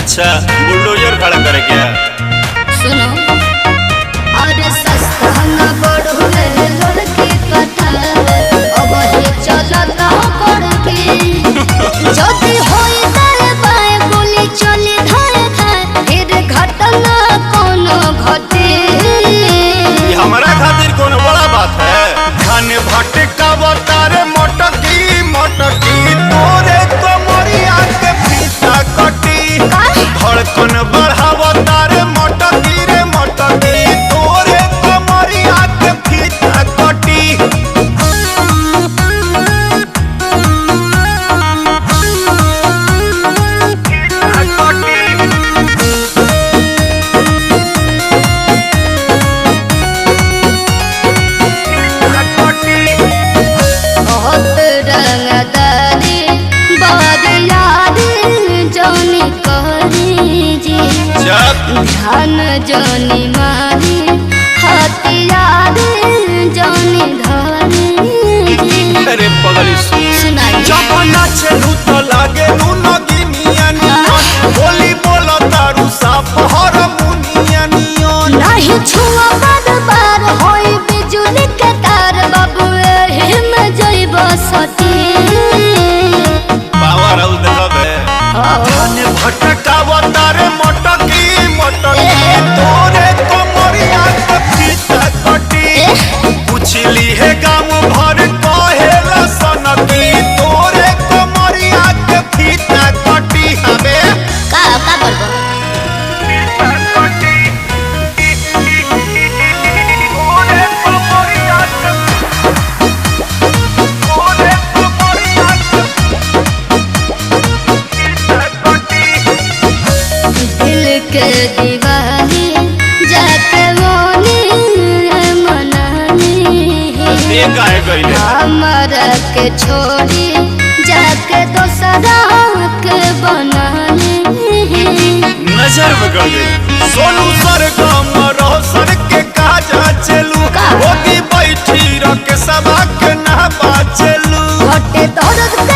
अच्छा बुलडोजर खड़ा करे क्या? सुनो अरे सस्ता न बढ़ोले लड़की पटावे अब ही चलता पड़के जदी होई तारे बाए गोली चली धाए धाए फिर घटना कोनो घटे। ये हमारा खातिर कोनो बड़ा बात है? धन भटका बतारे मोटकी मोटकी तोरे कमरिया के फीता कटी धड़कन बढ़ावा तारे मोटकी रे मोटकी तोरे कमरिया के फीता कटी। धन जोनी मारी हथियार जोनी धरी। अरे पगली सुनाई जब नाचलू तो लागे नू नगिनिया नियन बोली बोला तारू साफ हारमोनिया नियन। नहीं छुआ बार होई बिजुली के तार बाबू एही में जइब सती। पावर हाउस देखबे? धन भटका तारे मोटकी मोटकी तोरे कमरिया के फीता कटी पुछली है गाँव भर कहेला सनकी तोरे कमरिया के फीता कटी। हबे का करबो के दीवानी जाके मोनी मनानी ये काहे कइले? हमरा के छोड़ी जाके दोसरा के बनानी। नजर में गड़ गई। सोनू सरगम रोशन के काजा चलू होगी बैठी रख सभा के ना बाचलू हटे दर्द